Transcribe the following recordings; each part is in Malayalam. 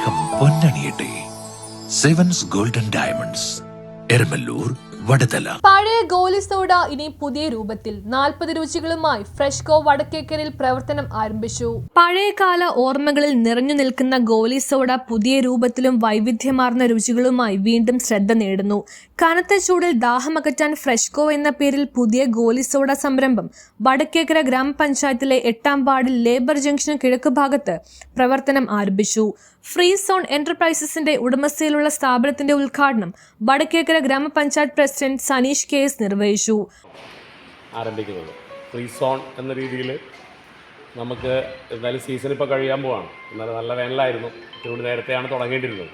സ്നേഹം പൊന്നണിയട്ടെ. Sevens golden diamonds, Eramallur, Vadathala. പഴയ ഗോലി സോഡ ഇനി പുതിയ രൂപത്തിൽ 40 രുചികളുമായി ഫ്രഷ്കോ വടക്കേക്കരയിൽ പ്രവർത്തനം ആരംഭിച്ചു. പഴയകാല ഓർമ്മകളിൽ നിറഞ്ഞു നിൽക്കുന്ന ഗോലി സോഡ പുതിയ രൂപത്തിലും വൈവിധ്യമാർന്ന രുചികളുമായി വീണ്ടും ശ്രദ്ധ നേടുന്നു. കനത്ത ചൂടിൽ ദാഹമകറ്റാൻ ഫ്രഷ്കോ എന്ന പേരിൽ പുതിയ ഗോലി സോഡ സംരംഭം വടക്കേക്കര ഗ്രാമപഞ്ചായത്തിലെ 8ാം വാർഡിൽ ലേബർ ജംഗ്ഷന് കിഴക്ക് ഭാഗത്ത് പ്രവർത്തനം ആരംഭിച്ചു. ഫ്രീ സോൺ എന്റർപ്രൈസസിന്റെ ഉടമസ്ഥയിലുള്ള സ്ഥാപനത്തിന്റെ ഉദ്ഘാടനം വടക്കേക്കര ഗ്രാമപഞ്ചായത്ത് പ്രസിഡന്റ് സനീഷ് KS നിർവഹിച്ചു. ആരംഭിക്കുന്നത് ഫ്രീ സോൺ എന്ന രീതിയിൽ നമുക്ക് എന്തായാലും സീസൺ ഇപ്പോൾ കഴിയാൻ പോവാണ്. എന്നാലും നല്ല വേനലായിരുന്നു, ചൂട് നേരത്തെയാണ് തുടങ്ങേണ്ടിയിരുന്നത്.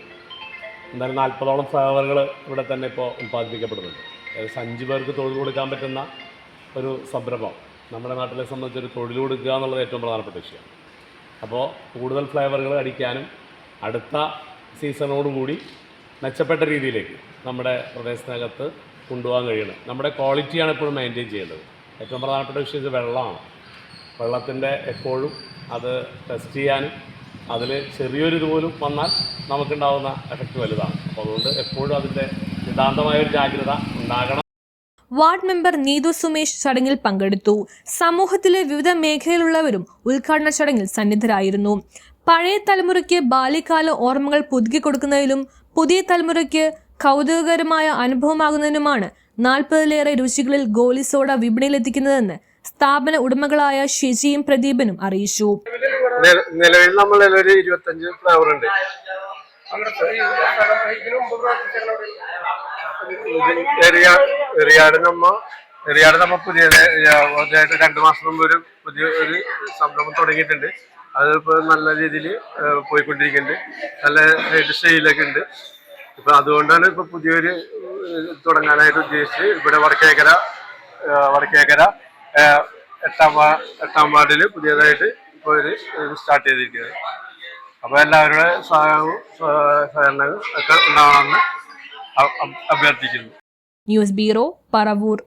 എന്തായാലും 40ഓളം ഫ്ലവറുകൾ ഇവിടെ തന്നെ ഇപ്പോൾ ഉൽപ്പാദിപ്പിക്കപ്പെടുന്നുണ്ട്. ഏകദേശം 5 പേർക്ക് തൊഴിൽ കൊടുക്കാൻ പറ്റുന്ന ഒരു സംരംഭം നമ്മുടെ നാട്ടിലെ സംബന്ധിച്ചൊരു തൊഴിൽ കൊടുക്കുക എന്നുള്ളത് ഏറ്റവും പ്രധാനപ്പെട്ട വിഷയമാണ്. അപ്പോൾ കൂടുതൽ ഫ്ലേവറുകൾ അടിക്കാനും അടുത്ത സീസണോടുകൂടി മെച്ചപ്പെട്ട രീതിയിലേക്ക് നമ്മുടെ പ്രദേശത്തിനകത്ത് കൊണ്ടുപോകാൻ കഴിയണം. നമ്മുടെ ക്വാളിറ്റിയാണ് എപ്പോഴും മെയിൻറ്റെയിൻ ചെയ്യേണ്ടത്. ഏറ്റവും പ്രധാനപ്പെട്ട വിഷയം വെള്ളമാണ്. വെള്ളത്തിൻ്റെ എപ്പോഴും അത് ടെസ്റ്റ് ചെയ്യാനും അതിൽ ചെറിയൊരു ഇതുപോലും വന്നാൽ നമുക്കുണ്ടാകുന്ന എഫക്റ്റ് വലുതാണ്. അപ്പോൾ അതുകൊണ്ട് എപ്പോഴും അതിൻ്റെ നിതാന്തമായൊരു ജാഗ്രത ഉണ്ടാകണം. വാർഡ് മെമ്പർ നീതു സുമേഷ് ചടങ്ങിൽ പങ്കെടുത്തു. സമൂഹത്തിലെ വിവിധ മേഖലയിലുള്ളവരും ഉദ്ഘാടന ചടങ്ങിൽ സന്നിധരായിരുന്നു. പഴയ തലമുറയ്ക്ക് ബാല്യകാല ഓർമ്മകൾ പുതുക്കി കൊടുക്കുന്നതിലും പുതിയ തലമുറയ്ക്ക് കൗതുകകരമായ അനുഭവമാകുന്നതിനുമാണ് 40ലേറെ രുചികളിൽ ഗോലി സോഡ വിപണിയിലെത്തിക്കുന്നതെന്ന് സ്ഥാപന ഉടമകളായ ഷിജിയും പ്രദീപനും അറിയിച്ചു. നിലവിൽ നമ്മൾ ഒരു 25 ഫ്ലേവർ ഉണ്ട്. എറിയാട് നമ്മ പുതിയതായിട്ട് 2 മാസം മുമ്പ് പുതിയ ഒരു സംരംഭം തുടങ്ങിയിട്ടുണ്ട്. അതിപ്പോൾ നല്ല രീതിയിൽ പോയിക്കൊണ്ടിരിക്കുന്നുണ്ട്. നല്ല സെയിലൊക്കെ ഉണ്ട്. ഇപ്പം അതുകൊണ്ടാണ് ഇപ്പോൾ പുതിയൊരു തുടങ്ങാനായിട്ട് ഉദ്ദേശിച്ച് ഇവിടെ വടക്കേക്കര 8ാം വാർഡിൽ പുതിയതായിട്ട് ഇപ്പോൾ ഒരു സ്റ്റാർട്ട് ചെയ്തിരിക്കുന്നത്. അപ്പോൾ എല്ലാവരുടെ സഹകരണങ്ങൾ ഒക്കെ ഉണ്ടാവണമെന്ന് അഭ്യർത്ഥിക്കുന്നു. News bureau, Paravur.